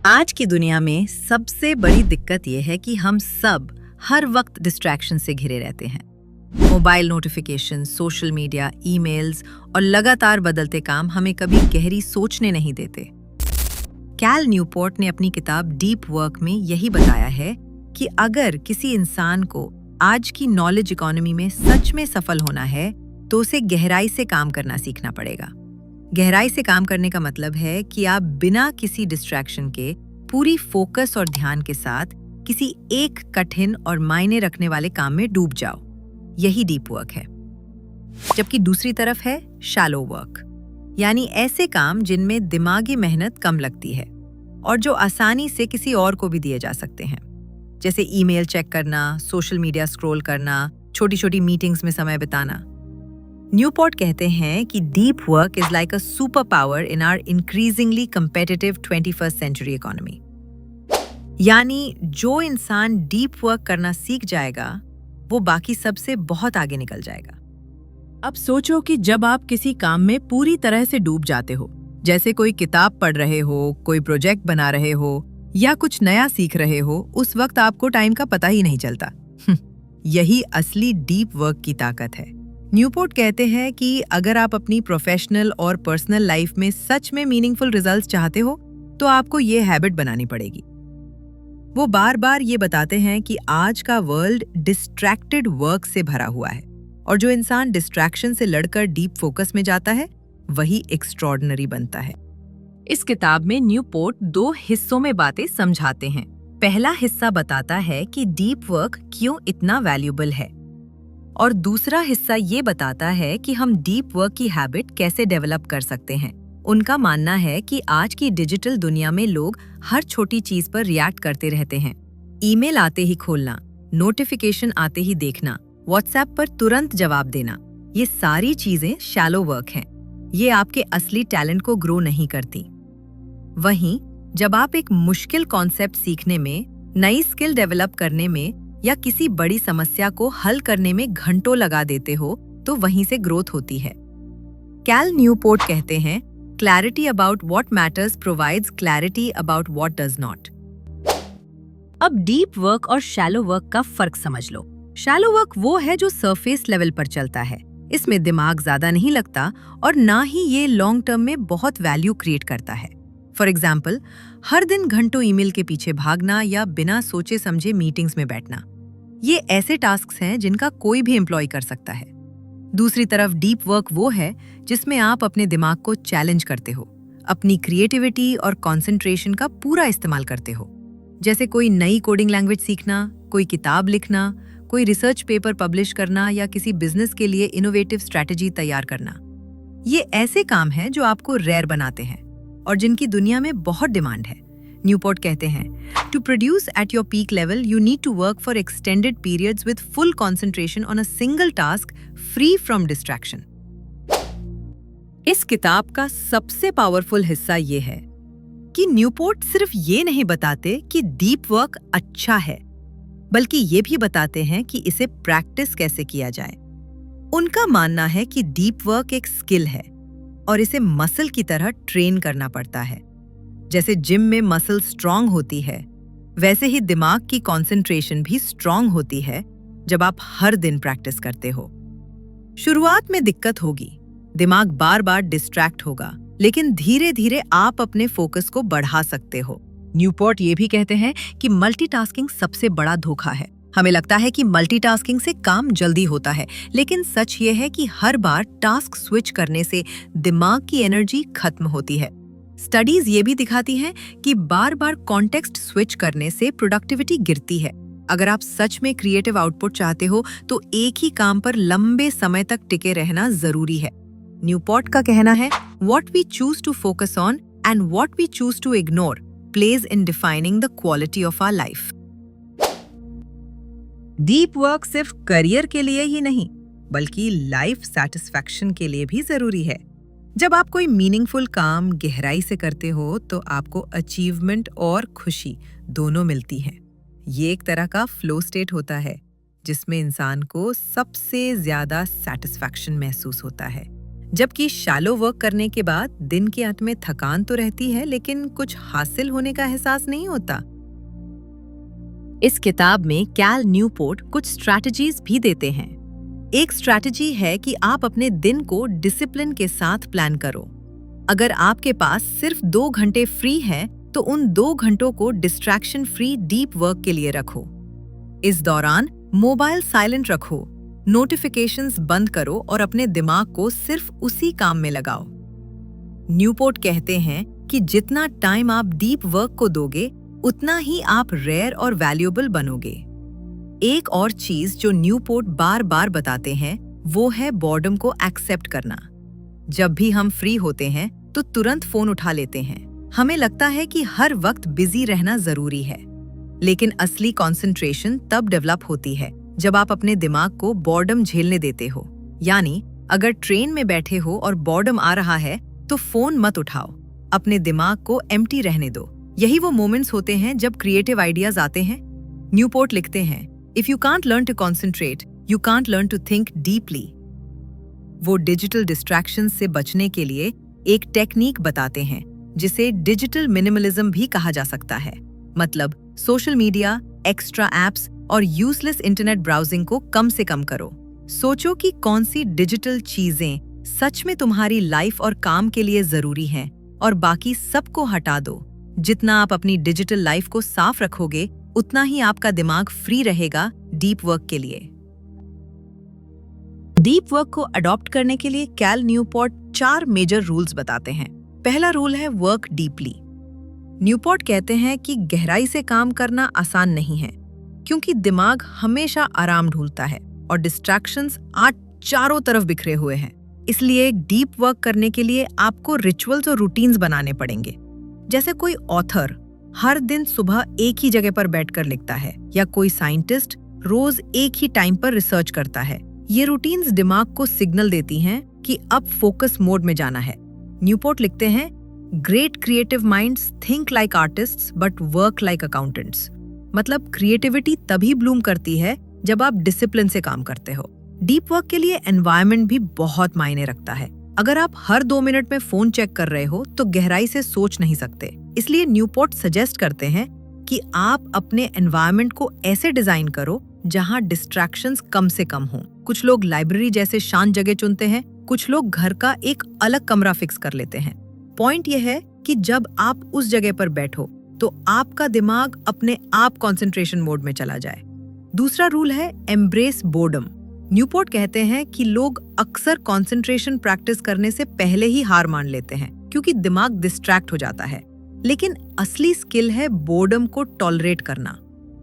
आज की दुनिया में सबसे बड़ी दिक्कत यह है कि हम सब हर वक्त डिस्ट्रैक्शन से घिरे रहते हैं। Mobile notification, social media, emails और लगातार बदलते काम हमें कभी गहरी सोचने नहीं देते। कैल न्यूपोर्ट ने अपनी किताब डीप वर्क में यही बताया है कि अगर किसी इंसान को आज की नॉलेज इकोनॉमी में सच में सफल होना है तो उसे गहराई से काम करना सीखना पड़ेगा। गहराई से काम करने का मतलब है कि आप बिना किसी डिस्ट्रैक्शन के पूरी फोकस और ध्यान के साथ किसी एक कठिन और मायने रखने वाले काम में डूब जाओ। यही डीप वर्क है। जबकि दूसरी तरफ है शैलो वर्क, यानी ऐसे काम जिनमें दिमागी मेहनत कम लगती है और जो आसानी से किसी और को भी दिए जा सकते हैं, जैसे ईमेल चेक करना, सोशल मीडिया स्क्रॉल करना, छोटी छोटी मीटिंग्स में समय बिताना। न्यूपोर्ट कहते हैं कि deep work is like a super power in our increasingly competitive 21st century economy. यानी जो इंसान डीप वर्क करना सीख जाएगा वो बाकी सबसे बहुत आगे निकल जाएगा। अब सोचो कि जब आप किसी काम में पूरी तरह से डूब जाते हो, जैसे कोई किताब पढ़ रहे हो, कोई प्रोजेक्ट बना रहे हो या कुछ नया सीख रहे हो, उस वक्त आपको टाइम का पता ही नहीं चलता। यही असली डीप वर्क की ताकत है। न्यूपोर्ट कहते हैं कि अगर आप अपनी प्रोफेशनल और पर्सनल लाइफ में सच में मीनिंगफुल रिजल्ट्स चाहते हो तो आपको ये हैबिट बनानी पड़ेगी। वो बार बार ये बताते हैं कि आज का वर्ल्ड डिस्ट्रैक्टेड वर्क से भरा हुआ है और जो इंसान डिस्ट्रैक्शन से लड़कर डीप फोकस में जाता है वही एक्स्ट्रॉर्डिनरी बनता है। इस किताब में न्यूपोर्ट 2 हिस्सों में बातें समझाते हैं। पहला हिस्सा बताता है कि डीप वर्क क्यों इतना वैल्यूएबल है और दूसरा हिस्सा ये बताता है कि हम डीप वर्क की हैबिट कैसे डेवलप कर सकते हैं। उनका मानना है कि आज की डिजिटल दुनिया में लोग हर छोटी चीज पर रिएक्ट करते रहते हैं। ईमेल आते ही खोलना, नोटिफिकेशन आते ही देखना, व्हाट्सएप पर तुरंत जवाब देना, ये सारी चीजें शैलो वर्क हैं। ये आपके असली टैलेंट को ग्रो नहीं करती। वहीं जब आप एक मुश्किल कॉन्सेप्ट सीखने में, नई स्किल डेवलप करने में या किसी बड़ी समस्या को हल करने में घंटों लगा देते हो तो वहीं से ग्रोथ होती है। कैल न्यूपोर्ट कहते हैं, clarity about what matters provides clarity about what does not. अब डीप वर्क और शैलो वर्क का फर्क समझ लो। शैलो वर्क वो है जो सरफेस लेवल पर चलता है। इसमें दिमाग ज्यादा नहीं लगता और ना ही ये लॉन्ग टर्म में बहुत वैल्यू क्रिएट करता है। फॉर एग्जाम्पल, हर दिन घंटों ईमेल के पीछे भागना या बिना सोचे समझे मीटिंग्स में बैठना, ये ऐसे टास्क्स हैं जिनका कोई भी एम्प्लॉय कर सकता है। दूसरी तरफ डीप वर्क वो है जिसमें आप अपने दिमाग को चैलेंज करते हो, अपनी क्रिएटिविटी और कंसंट्रेशन का पूरा इस्तेमाल करते हो। जैसे कोई नई कोडिंग लैंग्वेज सीखना, कोई किताब लिखना, कोई रिसर्च पेपर पब्लिश करना या किसी बिजनेस के लिए इनोवेटिव स्ट्रैटेजी तैयार करना। ये ऐसे काम हैं जो आपको रेयर बनाते हैं और जिनकी दुनिया में बहुत डिमांड है। न्यूपोर्ट कहते हैं, to produce at your peak level you need to work for extended periods with full concentration on a single task free from distraction. इस किताब का सबसे पावरफुल हिस्सा ये है कि न्यूपोर्ट सिर्फ ये नहीं बताते कि डीप वर्क अच्छा है, बल्कि ये भी बताते हैं कि इसे प्रैक्टिस कैसे किया जाए। उनका मानना है कि डीप वर्क एक स्किल है और इसे मसल की तरह ट्रेन करना पड़ता है। जैसे जिम में मसल स्ट्रांग होती है, वैसे ही दिमाग की कंसंट्रेशन भी स्ट्रांग होती है जब आप हर दिन प्रैक्टिस करते हो। शुरुआत में दिक्कत होगी, दिमाग बार बार डिस्ट्रैक्ट होगा, लेकिन धीरे धीरे आप अपने फोकस को बढ़ा सकते हो। न्यूपोर्ट ये भी कहते हैं कि मल्टीटास्किंग सबसे बड़ा धोखा है। हमें लगता है कि मल्टीटास्किंग से काम जल्दी होता है, लेकिन सच ये है कि हर बार टास्क स्विच करने से दिमाग की एनर्जी खत्म होती है। स्टडीज ये भी दिखाती हैं कि बार बार कॉन्टेक्स्ट स्विच करने से प्रोडक्टिविटी गिरती है। अगर आप सच में क्रिएटिव आउटपुट चाहते हो तो एक ही काम पर लंबे समय तक टिके रहना जरूरी है। न्यूपोर्ट का कहना है, what we choose to focus on and what we choose to ignore plays in defining the quality of our life. Deep work सिर्फ करियर के लिए ही नहीं, बल्कि लाइफ सैटिस्फैक्शन के लिए भी जरूरी है। जब आप कोई मीनिंगफुल काम गहराई से करते हो तो आपको अचीवमेंट और खुशी दोनों मिलती हैं। ये एक तरह का फ्लो स्टेट होता है जिसमें इंसान को सबसे ज्यादा सैटिस्फैक्शन महसूस होता है। जबकि शैलो वर्क करने के बाद दिन के अंत में थकान तो रहती है, लेकिन कुछ हासिल होने का एहसास नहीं होता। इस किताब में कैल न्यूपोर्ट कुछ स्ट्रैटेजीज भी देते हैं। एक स्ट्रैटेजी है कि आप अपने दिन को डिसिप्लिन के साथ प्लान करो। अगर आपके पास सिर्फ 2 घंटे फ्री है तो उन 2 घंटों को डिस्ट्रैक्शन फ्री डीप वर्क के लिए रखो। इस दौरान मोबाइल साइलेंट रखो, नोटिफिकेशंस बंद करो और अपने दिमाग को सिर्फ उसी काम में लगाओ। न्यूपोर्ट कहते हैं कि जितना टाइम आप डीप वर्क को दोगे, उतना ही आप रेयर और वैल्यूएबल बनोगे। एक और चीज जो न्यूपोर्ट बार बार बताते हैं वो है बॉर्डम को एक्सेप्ट करना। जब भी हम फ्री होते हैं तो तुरंत फोन उठा लेते हैं। हमें लगता है कि हर वक्त बिजी रहना जरूरी है, लेकिन असली कंसंट्रेशन तब डेवलप होती है जब आप अपने दिमाग को बॉर्डम झेलने देते हो। यानी अगर ट्रेन में बैठे हो और बॉर्डम आ रहा है तो फोन मत उठाओ, अपने दिमाग को एम्प्टी रहने दो। यही वो मोमेंट्स होते हैं जब क्रिएटिव आइडियाज आते हैं। न्यूपोर्ट लिखते हैं, if you can't learn to concentrate, you can't learn to think deeply. वो डिजिटल डिस्ट्रैक्शन से बचने के लिए एक टेक्निक बताते हैं जिसे डिजिटल मिनिमलिज्म भी कहा जा सकता है। मतलब सोशल मीडिया, एक्स्ट्रा एप्स और यूजलेस इंटरनेट ब्राउजिंग को कम से कम करो। सोचो कि कौन सी डिजिटल चीजें सच में तुम्हारी लाइफ और काम के लिए जरूरी हैं और बाकी सबको हटा दो। जितना आप अपनी डिजिटल लाइफ को साफ रखोगे, उतना ही आपका दिमाग फ्री रहेगा डीप वर्क के लिए। डीप वर्क को अडॉप्ट करने के लिए कैल न्यूपोर्ट 4 मेजर रूल्स बताते हैं। पहला रूल है वर्क डीपली। न्यूपोर्ट कहते हैं कि गहराई से काम करना आसान नहीं है, क्योंकि दिमाग हमेशा आराम ढूंढता है और डिस्ट्रैक्शंस आज चारों तरफ बिखरे हुए हैं। इसलिए डीप वर्क करने के लिए आपको रिचुअल्स और रूटीन्स बनाने पड़ेंगे। जैसे कोई ऑथर हर दिन सुबह एक ही जगह पर बैठकर लिखता है, या कोई साइंटिस्ट रोज एक ही टाइम पर रिसर्च करता है। ये रूटीन्स दिमाग को सिग्नल देती हैं कि अब फोकस मोड में जाना है। न्यूपोर्ट लिखते हैं, great creative minds think like artists but work like accountants. मतलब क्रिएटिविटी तभी ब्लूम करती है जब आप डिसिप्लिन से काम करते हो। डीप वर्क के लिए एनवायरनमेंट भी बहुत मायने रखता है। अगर आप हर 2 मिनट में फोन चेक कर रहे हो तो गहराई से सोच नहीं सकते। इसलिए न्यूपोर्ट सजेस्ट करते हैं कि आप अपने एनवायरनमेंट को ऐसे डिजाइन करो जहां डिस्ट्रैक्शंस कम से कम हों। कुछ लोग लाइब्रेरी जैसे शांत जगह चुनते हैं, कुछ लोग घर का एक अलग कमरा फिक्स कर लेते हैं। पॉइंट यह है कि जब आप उस जगह पर बैठो तो आपका दिमाग अपने आप कंसंट्रेशन मोड में चला जाए। दूसरा रूल है एम्ब्रेस बोर्डम। न्यूपोर्ट कहते हैं कि लोग अक्सर कंसंट्रेशन प्रैक्टिस करने से पहले ही हार मान लेते हैं, क्योंकि दिमाग डिस्ट्रैक्ट हो जाता है। लेकिन असली स्किल है बोर्डम को टॉलरेट करना।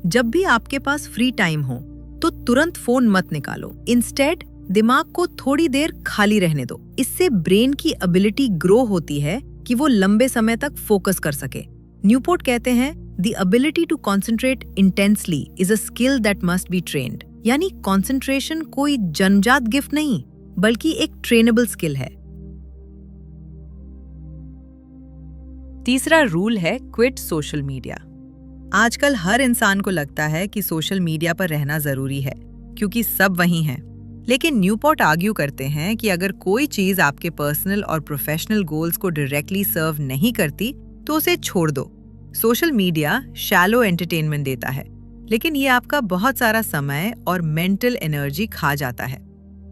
जब भी आपके पास फ्री टाइम हो तो तुरंत फोन मत निकालो। इंस्टेड दिमाग को थोड़ी देर खाली रहने दो। इससे ब्रेन की एबिलिटी ग्रो होती है कि वो लंबे समय तक फोकस कर सके। न्यूपोर्ट कहते हैं, the ability to concentrate intensely is a skill that must be trained. यानी कंसंट्रेशन कोई जन्मजात गिफ्ट नहीं, बल्कि एक ट्रेनेबल स्किल है। तीसरा रूल है क्विट सोशल मीडिया। आजकल हर इंसान को लगता है कि सोशल मीडिया पर रहना जरूरी है, क्योंकि सब वहीं हैं। लेकिन न्यूपोर्ट आर्ग्यू करते हैं कि अगर कोई चीज आपके पर्सनल और प्रोफेशनल गोल्स को डायरेक्टली सर्व नहीं करती तो उसे छोड़ दो। सोशल मीडिया शैलो एंटरटेनमेंट देता है, लेकिन ये आपका बहुत सारा समय और मेंटल एनर्जी खा जाता है।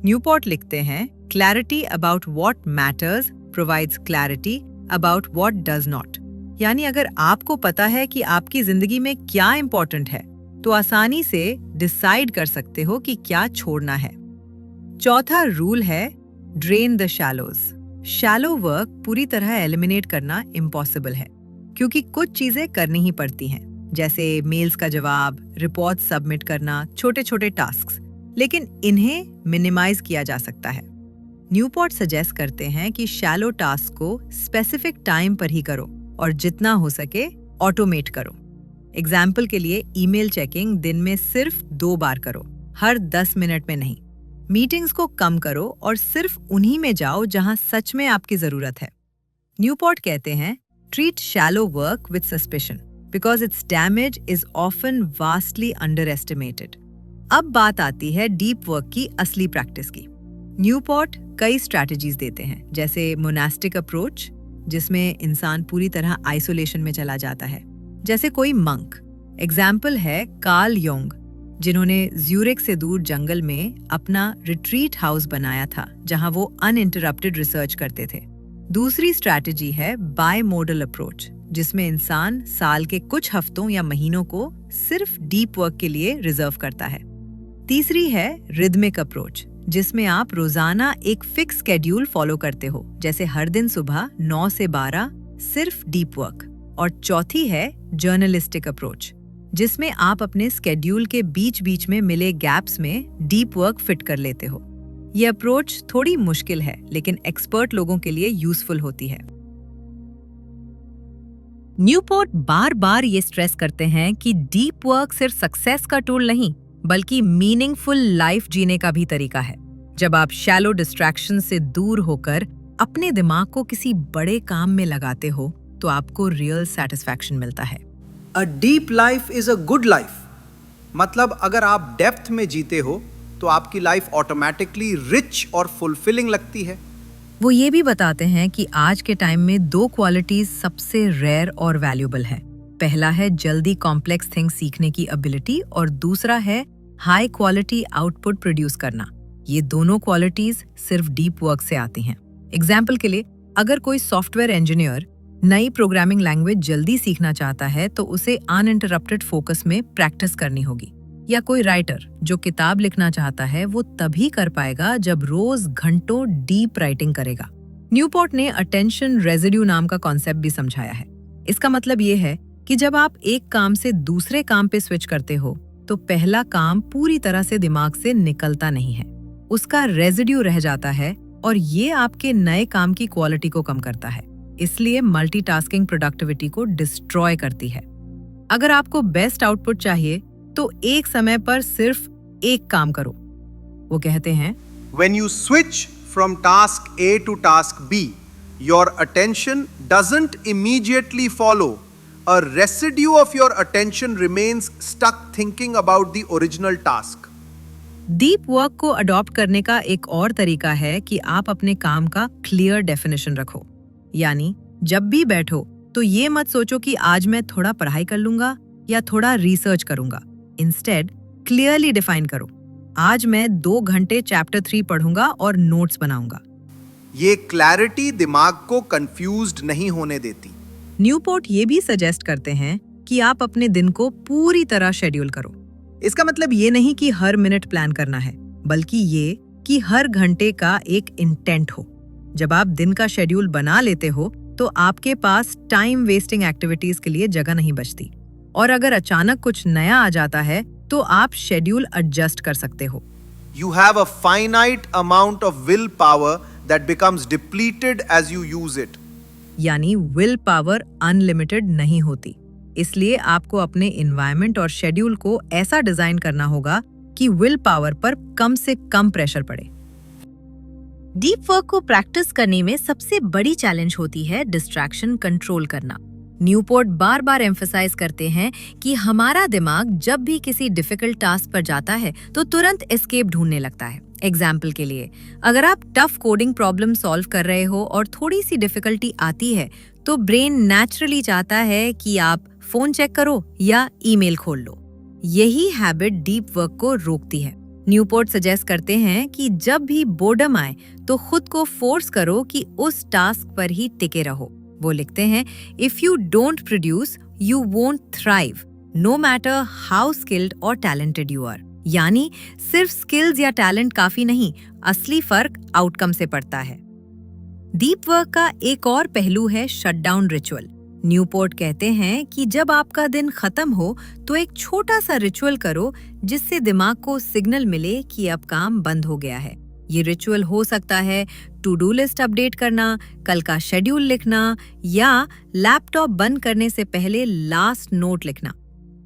न्यूपोर्ट लिखते हैं, clarity about what matters provides clarity about what does not. यानी अगर आपको पता है कि आपकी जिंदगी में क्या इंपॉर्टेंट है तो आसानी से डिसाइड कर सकते हो कि क्या छोड़ना है। चौथा रूल है drain the shallows. Shallow work पूरी तरह एलिमिनेट करना इम्पॉसिबल है, क्योंकि कुछ चीजें करनी ही पड़ती हैं, जैसे मेल्स का जवाब, रिपोर्ट सबमिट करना, छोटे छोटे टास्क्स। लेकिन इन्हें मिनिमाइज किया जा सकता है। न्यूपोर्ट सजेस्ट करते हैं कि शैलो टास्क को स्पेसिफिक टाइम पर ही करो और जितना हो सके ऑटोमेट करो। एग्जाम्पल के लिए ईमेल चेकिंग दिन में सिर्फ 2 बार करो, हर 10 मिनट में नहीं। मीटिंग्स को कम करो और सिर्फ उन्हीं में जाओ जहां सच में आपकी जरूरत है। न्यूपोर्ट कहते हैं, treat shallow work with suspicion because it's damage is often vastly under estimated. अब बात आती है डीप वर्क की असली प्रैक्टिस की। न्यूपोर्ट कई स्ट्रैटेजीज देते हैं, जैसे मोनास्टिक अप्रोच, जिसमें इंसान पूरी तरह आइसोलेशन में चला जाता है, जैसे कोई मंक। एग्जाम्पल है कार्ल योंग, जिन्होंने ज्यूरिक से दूर जंगल में अपना रिट्रीट हाउस बनाया था, जहां वो अनइंटरप्टेड रिसर्च करते थे। दूसरी स्ट्रैटेजी है बायमोडल अप्रोच, जिसमें इंसान साल के कुछ हफ्तों या महीनों को सिर्फ डीप वर्क के लिए रिजर्व करता है। तीसरी है रिदमिक अप्रोच, जिसमें आप रोजाना एक फिक्स शेड्यूल फॉलो करते हो, जैसे हर दिन सुबह 9 से 12 सिर्फ डीप वर्क। और चौथी है जर्नलिस्टिक अप्रोच, जिसमें आप अपने स्केड्यूल के बीच बीच में मिले गैप्स में डीप वर्क फिट कर लेते हो। ये अप्रोच थोड़ी मुश्किल है, लेकिन एक्सपर्ट लोगों के लिए यूजफुल होती है। न्यूपोर्ट बार बार ये स्ट्रेस करते हैं कि डीप वर्क सिर्फ सक्सेस का टूल नहीं, बल्कि मीनिंगफुल लाइफ जीने का भी तरीका है। जब आप शैलो डिस्ट्रैक्शन से दूर होकर अपने दिमाग को किसी बड़े काम में लगाते हो, तो आपको रियल सैटिस्फैक्शन मिलता है। A deep life is a good life. मतलब अगर आप डेप्थ में जीते हो तो आपकी लाइफ ऑटोमेटिकली रिच और फुलफिलिंग लगती है। वो ये भी बताते हैं कि आज के टाइम में 2 क्वालिटीज सबसे रेयर और वैल्यूएबल है। पहला है जल्दी कॉम्प्लेक्स थिंग्स सीखने की एबिलिटी, और दूसरा है हाई क्वालिटी आउटपुट प्रोड्यूस करना। ये दोनों क्वालिटीज सिर्फ डीप वर्क से आती हैं। एग्जाम्पल के लिए, अगर कोई सॉफ्टवेयर इंजीनियर नई प्रोग्रामिंग लैंग्वेज जल्दी सीखना चाहता है, तो उसे अनइंटरप्टेड फोकस में प्रैक्टिस करनी होगी। या कोई राइटर जो किताब लिखना चाहता है, वो तभी कर पाएगा जब रोज घंटों डीप राइटिंग करेगा। न्यूपोर्ट ने अटेंशन रेजिड्यू नाम का कॉन्सेप्ट भी समझाया है। इसका मतलब ये है कि जब आप एक काम से दूसरे काम पे स्विच करते हो, तो पहला काम पूरी तरह से दिमाग से निकलता नहीं है, उसका रेजिड्यू रह जाता है, और ये आपके नए काम की क्वालिटी को कम करता है। इसलिए मल्टीटास्किंग प्रोडक्टिविटी को डिस्ट्रॉय करती है। अगर आपको बेस्ट आउटपुट चाहिए, तो एक समय पर सिर्फ एक काम करो। वो कहते हैं, When you switch from task A to task B, your attention doesn't immediately follow. A residue of your attention remains stuck thinking about the original task. Deep work को अडॉप्ट करने का एक और तरीका है कि आप अपने काम का क्लियर डेफिनेशन रखो। यानी जब भी बैठो तो ये मत सोचो कि आज मैं थोड़ा पढ़ाई कर लूंगा या थोड़ा रिसर्च करूंगा। इंस्टेड क्लियरली डिफाइन करो, आज मैं 2 घंटे चैप्टर 3 पढ़ूंगा और नोट्स बनाऊंगा। ये क्लैरिटी दिमाग को कंफ्यूज्ड नहीं होने देती। न्यूपोर्ट ये भी सजेस्ट करते हैं कि आप अपने दिन को पूरी तरह शेड्यूल करो। इसका मतलब ये नहीं कि हर मिनट प्लान करना है, बल्कि ये कि हर घंटे का एक इंटेंट हो। जब आप दिन का शेड्यूल बना लेते हो, तो आपके पास टाइम वेस्टिंग एक्टिविटीज के लिए जगह नहीं बचती। और अगर अचानक कुछ नया आ जाता है, तो आप शेड्यूल एडजस्ट कर सकते हो। You have a finite amount of willpower that becomes depleted as you use it. यानी विल पावर अनलिमिटेड नहीं होती। इसलिए आपको अपने एनवायरनमेंट और शेड्यूल को ऐसा डिजाइन करना होगा कि विल पावर पर कम से कम प्रेशर पड़े। डीप वर्क को प्रैक्टिस करने में सबसे बड़ी चैलेंज होती है डिस्ट्रैक्शन कंट्रोल करना। न्यूपोर्ट बार बार एम्फसाइज करते हैं कि हमारा दिमाग जब भी किसी डिफिकल्ट टास्क पर जाता है, तो तुरंत एस्केप ढूंढने लगता है। एग्जाम्पल के लिए, अगर आप टफ कोडिंग प्रॉब्लम सॉल्व कर रहे हो और थोड़ी सी डिफिकल्टी आती है, तो ब्रेन नेचुरली चाहता है कि आप फोन चेक करो या ईमेल खोल लो। यही हैबिट डीप वर्क को रोकती है। न्यूपोर्ट सजेस्ट करते हैं कि जब भी बोर्डम आए, तो खुद को फोर्स करो कि उस टास्क पर ही टिके रहो। वो लिखते हैं, if you don't produce, you won't thrive, no matter how skilled और टैलेंटेड यू आर। यानी सिर्फ स्किल्स या टैलेंट काफी नहीं, असली फर्क आउटकम से पड़ता है। डीप वर्क का एक और पहलू है शटडाउन रिचुअल। न्यूपोर्ट कहते हैं कि जब आपका दिन खत्म हो, तो एक छोटा सा रिचुअल करो, जिससे दिमाग को सिग्नल मिले कि अब काम बंद हो गया है। ये रिचुअल हो सकता है टू डू लिस्ट अपडेट करना, कल का शेड्यूल लिखना, या लैपटॉप बंद करने से पहले लास्ट नोट लिखना।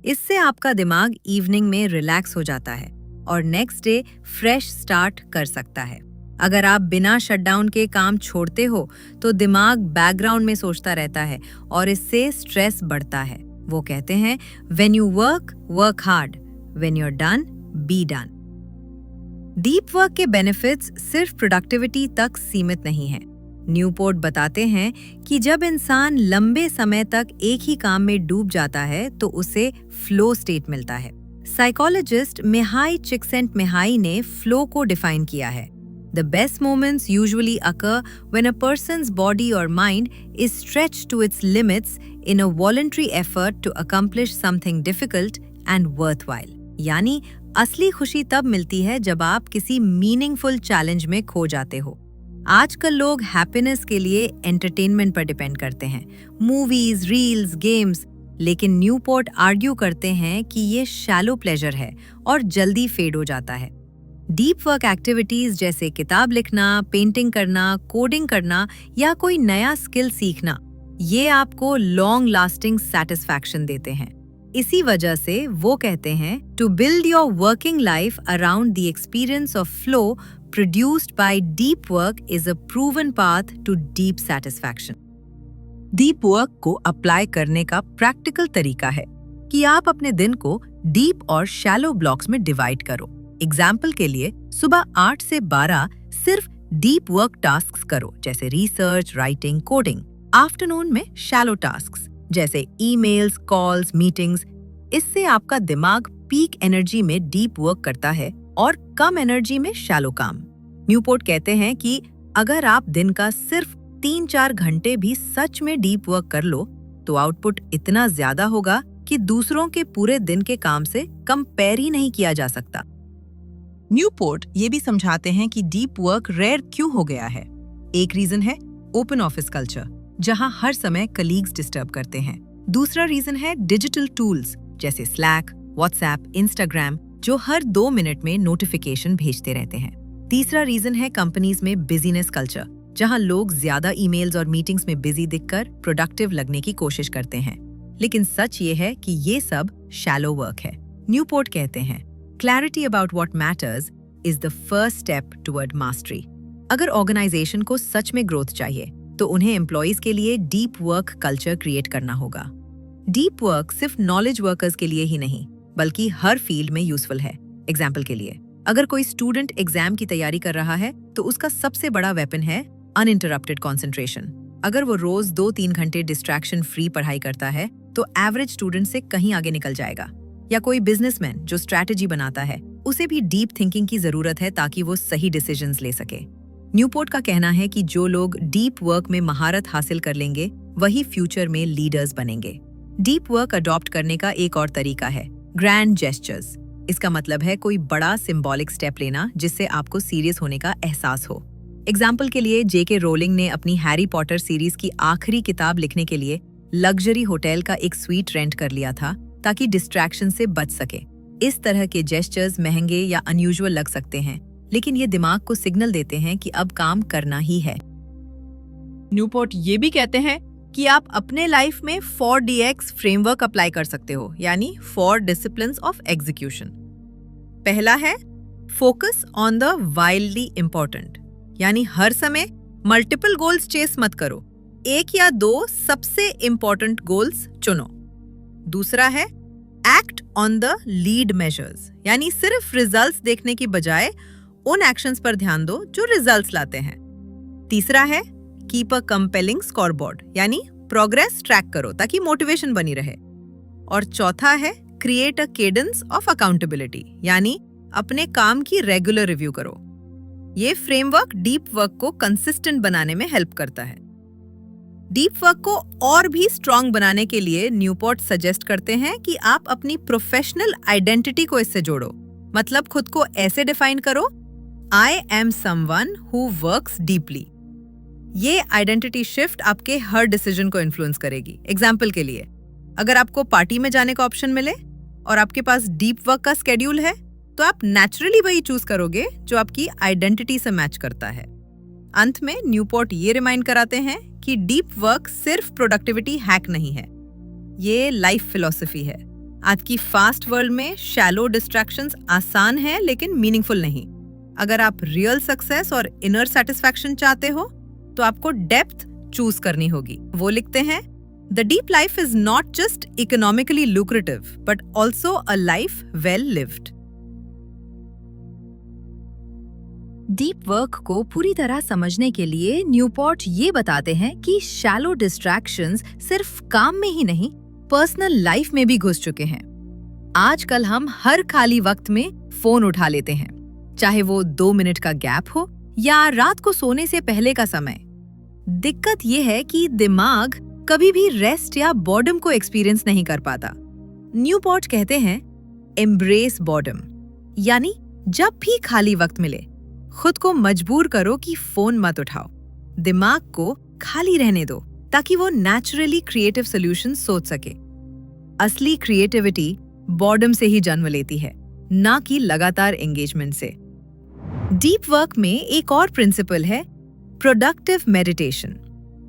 इससे आपका दिमाग इवनिंग में रिलैक्स हो जाता है और नेक्स्ट डे फ्रेश स्टार्ट कर सकता है। अगर आप बिना शटडाउन के काम छोड़ते हो, तो दिमाग बैकग्राउंड में सोचता रहता है और इससे स्ट्रेस बढ़ता है। वो कहते हैं, when you work, work hard, when you are done, be done. Deep work के बेनिफिट्स सिर्फ प्रोडक्टिविटी तक सीमित नहीं है। न्यूपोर्ट बताते हैं कि जब इंसान लंबे समय तक एक ही काम में डूब जाता है तो उसे फ्लो स्टेट मिलता है। साइकोलॉजिस्ट मिहाई चिक्सेंटमिहाई ने फ्लो को डिफाइन किया है। The best moments usually occur when a person's body or mind is stretched to its limits in a voluntary effort to accomplish something difficult and worthwhile. यानी असली खुशी तब मिलती है जब आप किसी मीनिंगफुल चैलेंज में खो जाते हो। आजकल लोग हैप्पीनेस के लिए एंटरटेनमेंट पर डिपेंड करते हैं, मूवीज, रील्स, गेम्स, लेकिन न्यूपोर्ट आर्ग्यू करते हैं कि ये शैलो प्लेजर है और जल्दी फेड हो जाता है। डीप वर्क एक्टिविटीज जैसे किताब लिखना, पेंटिंग करना, कोडिंग करना या कोई नया स्किल सीखना, ये आपको लॉन्ग लास्टिंग सेटिस्फैक्शन देते हैं। इसी वजह से वो कहते हैं to build your working life around the experience of flow produced by deep work is a proven path to deep satisfaction. Deep work को अप्लाई करने का प्रैक्टिकल तरीका है कि आप अपने दिन को डीप और शैलो ब्लॉक्स में डिवाइड करो। एग्जाम्पल के लिए सुबह 8 से 12 सिर्फ डीप वर्क टास्क्स करो, जैसे रिसर्च, राइटिंग, कोडिंग। आफ्टरनून में शैलो टास्क्स जैसे ईमेल्स, कॉल्स, मीटिंग्स। इससे आपका दिमाग पीक एनर्जी में डीप वर्क करता है और कम एनर्जी में शैलो काम। न्यूपोर्ट कहते हैं कि अगर आप दिन का सिर्फ 3-4 घंटे भी सच में डीप वर्क कर लो तो आउटपुट इतना ज्यादा होगा कि दूसरों के पूरे दिन के काम से कंपेयर ही नहीं किया जा सकता। न्यूपोर्ट ये भी समझाते हैं कि डीप वर्क रेयर क्यों हो गया है। एक रीजन है ओपन ऑफिस कल्चर, जहां हर समय कलीग्स डिस्टर्ब करते हैं। दूसरा रीजन है डिजिटल टूल्स जैसे स्लैक, व्हाट्सएप, इंस्टाग्राम, जो हर 2 मिनट में नोटिफिकेशन भेजते रहते हैं। तीसरा रीजन है कंपनीज में बिजीनेस कल्चर, जहां लोग ज्यादा ईमेल्स और मीटिंग्स में बिजी दिखकर प्रोडक्टिव लगने की कोशिश करते हैं। लेकिन सच ये है कि ये सब शैलो वर्क है। न्यूपोर्ट कहते हैं Clarity about what matters is the first step toward mastery. अगर ऑर्गेनाइजेशन को सच में ग्रोथ चाहिए तो उन्हें एम्प्लॉइज के लिए डीप वर्क कल्चर क्रिएट करना होगा। डीप वर्क सिर्फ नॉलेज वर्कर्स के लिए ही नहीं बल्कि हर फील्ड में यूजफुल है। एग्जाम्पल के लिए, अगर कोई स्टूडेंट एग्जाम की तैयारी कर रहा है तो उसका सबसे बड़ा वेपन है अनइंटरप्टेड कॉन्सेंट्रेशन। अगर वो रोज 2-3 घंटे डिस्ट्रैक्शन फ्री पढ़ाई करता है तो एवरेज स्टूडेंट से कहीं आगे निकल जाएगा। या कोई बिजनेसमैन जो स्ट्रैटेजी बनाता है, उसे भी डीप थिंकिंग की जरूरत है ताकि वो सही डिसीजंस ले सके। न्यूपोर्ट का कहना है कि जो लोग डीप वर्क में महारत हासिल कर लेंगे वही फ्यूचर में लीडर्स बनेंगे। डीप वर्क अडॉप्ट करने का एक और तरीका है ग्रैंड जेस्चर्स। इसका मतलब है कोई बड़ा सिंबॉलिक स्टेप लेना जिससे आपको सीरियस होने का एहसास हो। एग्जाम्पल के लिए, जेके रोलिंग ने अपनी हैरी पॉटर सीरीज की आखिरी किताब लिखने के लिए लग्जरी होटल का एक स्वीट रेंट कर लिया था ताकि डिस्ट्रैक्शन से बच सके। इस तरह के जेस्चर्स महंगे या अनयूजुअल लग सकते हैं, लेकिन ये दिमाग को सिग्नल देते हैं कि अब काम करना ही है। न्यूपोर्ट ये भी कहते हैं कि आप अपने लाइफ में 4DX फ्रेमवर्क अप्लाई कर सकते हो, यानी 4 डिसिप्लिन्स ऑफ एग्जीक्यूशन। पहला है focus on the wildly important, यानी हर समय मल्टीपल गोल्स चेस मत करो, 1 या 2 सबसे इंपॉर्टेंट गोल्स चुनो। दूसरा है act on the lead measures, यानी सिर्फ रिजल्ट्स देखने की बजाय उन एक्शंस पर ध्यान दो जो रिजल्ट्स लाते हैं। तीसरा है कीप अ कंपेलिंग स्कोरबोर्ड, यानी प्रोग्रेस ट्रैक करो ताकि मोटिवेशन बनी रहे। और चौथा है create a cadence of accountability, यानी अपने काम की रेगुलर रिव्यू करो। ये फ्रेमवर्क डीप वर्क को कंसिस्टेंट बनाने में हेल्प करता है। डीप वर्क को और भी स्ट्रॉन्ग बनाने के लिए न्यूपोर्ट सजेस्ट करते हैं कि आप अपनी प्रोफेशनल आइडेंटिटी को इससे जोड़ो। मतलब खुद को ऐसे डिफाइन करो, I am someone who works deeply. ये आइडेंटिटी शिफ्ट आपके हर डिसीजन को इन्फ्लुएंस करेगी। एग्जाम्पल के लिए, अगर आपको पार्टी में जाने का ऑप्शन मिले और आपके पास डीप वर्क का स्केड्यूल है तो आप नेचुरली वही चूज करोगे जो आपकी आइडेंटिटी से मैच करता है। अंत में न्यूपोर्ट ये रिमाइंड कराते हैं कि डीप वर्क सिर्फ प्रोडक्टिविटी हैक नहीं है, ये लाइफ फिलॉसफी है। आज की फास्ट वर्ल्ड में शैलो डिस्ट्रैक्शंस आसान है लेकिन मीनिंगफुल नहीं। अगर आप रियल सक्सेस और इनर सेटिस्फैक्शन चाहते हो तो आपको डेप्थ चूज करनी होगी। वो लिखते हैं, the deep life is not just economically lucrative but also a life well lived. Deep work को पूरी तरह समझने के लिए न्यूपोर्ट ये बताते हैं कि शैलो डिस्ट्रैक्शंस सिर्फ काम में ही नहीं, पर्सनल लाइफ में भी घुस चुके हैं। आजकल हम हर खाली वक्त में फोन उठा लेते हैं, चाहे वो 2 मिनट का गैप हो या रात को सोने से पहले का समय। दिक्कत ये है कि दिमाग कभी भी रेस्ट या बॉर्डम को एक्सपीरियंस नहीं कर पाता। न्यूपोर्ट कहते हैं एम्ब्रेस बॉर्डम, यानी जब भी खाली वक्त मिले खुद को मजबूर करो कि फोन मत उठाओ। दिमाग को खाली रहने दो ताकि वो नेचुरली क्रिएटिव सॉल्यूशन सोच सके। असली क्रिएटिविटी बॉर्डम से ही जन्म लेती है, ना कि लगातार एंगेजमेंट से। डीप वर्क में एक और प्रिंसिपल है प्रोडक्टिव मेडिटेशन।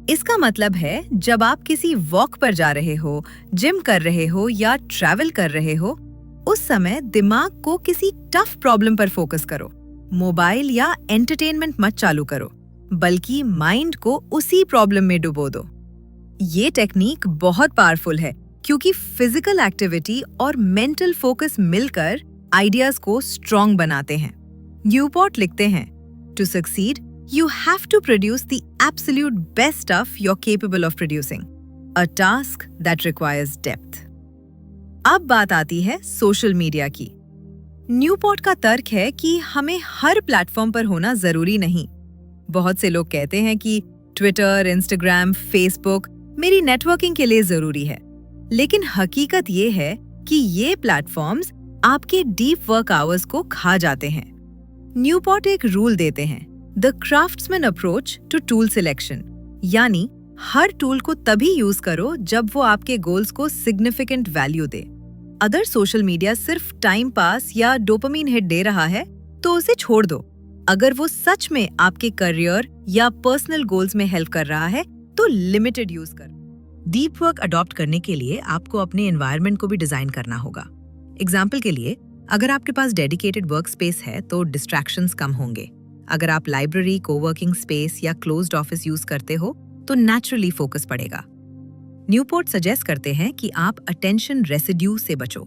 इसका मतलब है जब आप किसी वॉक पर जा रहे हो, जिम कर रहे हो या ट्रैवल कर रहे हो, उस समय दिमाग को किसी टफ प्रॉब्लम पर फोकस करो। मोबाइल या एंटरटेनमेंट मत चालू करो, बल्कि माइंड को उसी प्रॉब्लम में डुबो दो। ये टेक्निक बहुत पावरफुल है क्योंकि फिजिकल एक्टिविटी और मेंटल फोकस मिलकर आइडियाज को स्ट्रॉन्ग बनाते हैं। न्यूपोर्ट लिखते हैं, to succeed you have to produce the absolute best stuff you're capable of producing, a task that requires depth. अब बात आती है सोशल मीडिया की। न्यूपोर्ट का तर्क है कि हमें हर प्लेटफॉर्म पर होना जरूरी नहीं। बहुत से लोग कहते हैं कि ट्विटर, इंस्टाग्राम, फेसबुक मेरी नेटवर्किंग के लिए जरूरी है, लेकिन हकीकत ये है कि ये प्लेटफॉर्म्स आपके डीप वर्क आवर्स को खा जाते हैं। न्यूपोर्ट एक रूल देते हैं, the craftsman approach to tool selection, यानी हर टूल को तभी यूज करो जब वो आपके गोल्स को सिग्निफिकेंट वैल्यू दे। अगर सोशल मीडिया सिर्फ टाइम पास या डोपामिन हिट दे रहा है तो उसे छोड़ दो। अगर वो सच में आपके करियर या पर्सनल गोल्स में हेल्प कर रहा है तो लिमिटेड यूज करो। डीप वर्क अडॉप्ट करने के लिए आपको अपने एनवायरनमेंट को भी डिजाइन करना होगा। एग्जाम्पल के लिए, अगर आपके पास डेडिकेटेड वर्क स्पेस है तो डिस्ट्रैक्शंस कम होंगे। अगर आप लाइब्रेरी, कोवर्किंग स्पेस या क्लोज्ड ऑफिस यूज करते हो तो नेचुरली फोकस बढ़ेगा। न्यूपोर्ट सजेस्ट करते हैं कि आप अटेंशन रेसिड्यू से बचो।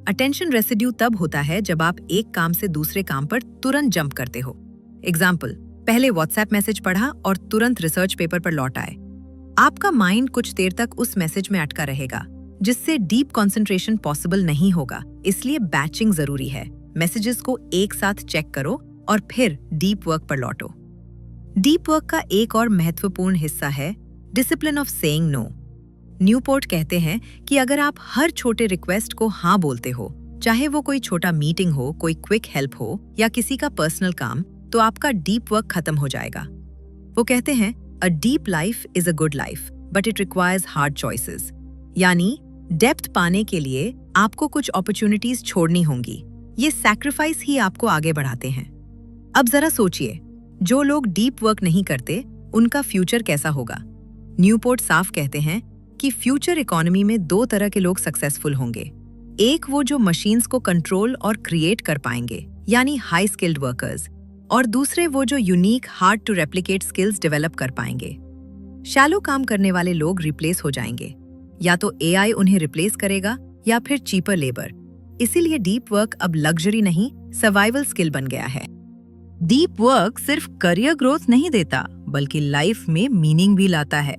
अटेंशन रेसिड्यू तब होता है जब आप एक काम से दूसरे काम पर तुरंत जंप करते हो। एग्जाम्पल, पहले व्हाट्सएप मैसेज पढ़ा और तुरंत रिसर्च पेपर पर लौट आए। आपका माइंड कुछ देर तक उस मैसेज में अटका रहेगा, जिससे डीप कंसंट्रेशन पॉसिबल नहीं होगा। इसलिए बैचिंग जरूरी है। मैसेजेस को एक साथ चेक करो और फिर डीप वर्क पर लौटो। डीप वर्क का एक और महत्वपूर्ण हिस्सा है discipline of saying no. Newport कहते हैं कि अगर आप हर छोटे रिक्वेस्ट को हाँ बोलते हो, चाहे वो कोई छोटा मीटिंग हो, कोई क्विक हेल्प हो या किसी का पर्सनल काम, तो आपका डीप वर्क खत्म हो जाएगा। वो कहते हैं, a deep life is a good life but it requires hard choices, यानी डेप्थ पाने के लिए आपको कुछ अपॉर्चुनिटीज छोड़नी होंगी। ये सैक्रिफाइस ही आपको आगे बढ़ाते हैं। अब जरा सोचिए, जो लोग डीप वर्क नहीं करते उनका फ्यूचर कैसा होगा? न्यूपोर्ट साफ कहते हैं कि फ्यूचर इकोनॉमी में 2 तरह के लोग सक्सेसफुल होंगे। एक वो जो मशीन्स को कंट्रोल और क्रिएट कर पाएंगे, यानी हाई स्किल्ड वर्कर्स, और दूसरे वो जो unique, hard to replicate skills develop कर पाएंगे। शैलो काम करने वाले लोग रिप्लेस हो जाएंगे, या तो एआई उन्हें रिप्लेस करेगा या फिर चीपर लेबर। इसीलिए डीप वर्क अब लग्जरी नहीं, सर्वाइवल स्किल बन गया है। डीप वर्क सिर्फ करियर ग्रोथ नहीं देता, बल्कि लाइफ में मीनिंग भी लाता है।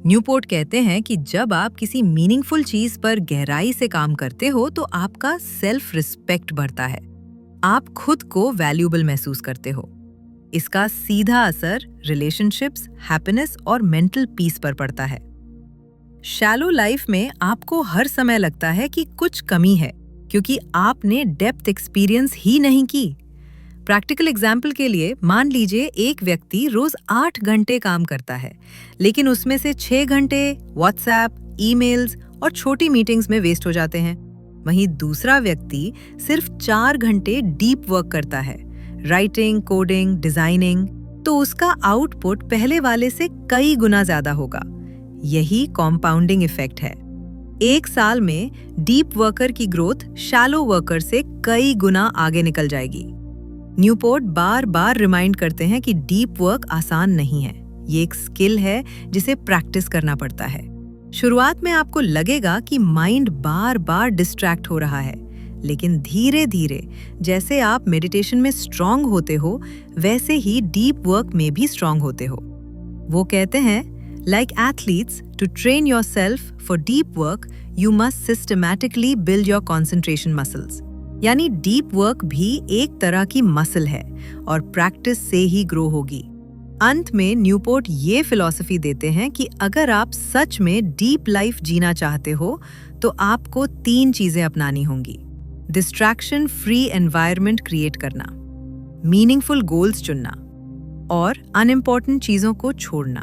न्यूपोर्ट कहते हैं कि जब आप किसी मीनिंगफुल चीज पर गहराई से काम करते हो तो आपका सेल्फ रिस्पेक्ट बढ़ता है। आप खुद को वैल्यूएबल महसूस करते हो। इसका सीधा असर रिलेशनशिप्स, हैप्पीनेस और मेंटल पीस पर पड़ता है। शैलो लाइफ में आपको हर समय लगता है कि कुछ कमी है, क्योंकि आपने डेप्थ एक्सपीरियंस ही नहीं की। प्रैक्टिकल एग्जाम्पल के लिए, मान लीजिए एक व्यक्ति रोज 8 घंटे काम करता है, लेकिन उसमें से 6 घंटे व्हाट्सएप, ईमेल्स और छोटी मीटिंग्स में वेस्ट हो जाते हैं। वहीं दूसरा व्यक्ति सिर्फ 4 घंटे डीप वर्क करता है, राइटिंग, कोडिंग, डिजाइनिंग, तो उसका आउटपुट पहले वाले से कई गुना ज्यादा होगा। यही कॉम्पाउंडिंग इफेक्ट है। 1 साल में डीप वर्कर की ग्रोथ शैलो वर्कर से कई गुना आगे निकल जाएगी। न्यूपोर्ट बार बार रिमाइंड करते हैं कि डीप वर्क आसान नहीं है। ये एक स्किल है जिसे प्रैक्टिस करना पड़ता है। शुरुआत में आपको लगेगा कि माइंड बार बार डिस्ट्रैक्ट हो रहा है, लेकिन धीरे धीरे जैसे आप मेडिटेशन में स्ट्रांग होते हो, वैसे ही डीप वर्क में भी स्ट्रांग होते हो। वो कहते हैं, like athletes, to train yourself for deep work you must systematically build your concentration muscles. यानी डीप वर्क भी एक तरह की मसल है और प्रैक्टिस से ही ग्रो होगी। अंत में न्यूपोर्ट ये फिलॉसफी देते हैं कि अगर आप सच में डीप लाइफ जीना चाहते हो तो आपको 3 चीजें अपनानी होंगी। डिस्ट्रैक्शन फ्री एनवायरनमेंट क्रिएट करना, मीनिंगफुल गोल्स चुनना और अनइम्पॉर्टेंट चीजों को छोड़ना।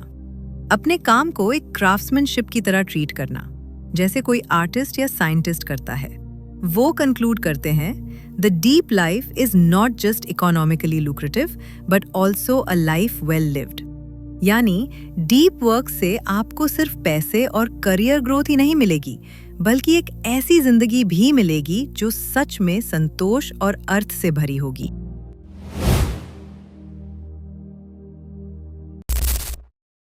अपने काम को एक क्राफ्ट्समैनशिप की तरह ट्रीट करना, जैसे कोई आर्टिस्ट या साइंटिस्ट करता है। वो कंक्लूड करते हैं, the deep life is not just economically lucrative but also a life well lived. यानी डीप वर्क से आपको सिर्फ पैसे और करियर ग्रोथ ही नहीं मिलेगी, बल्कि एक ऐसी जिंदगी भी मिलेगी जो सच में संतोष और अर्थ से भरी होगी।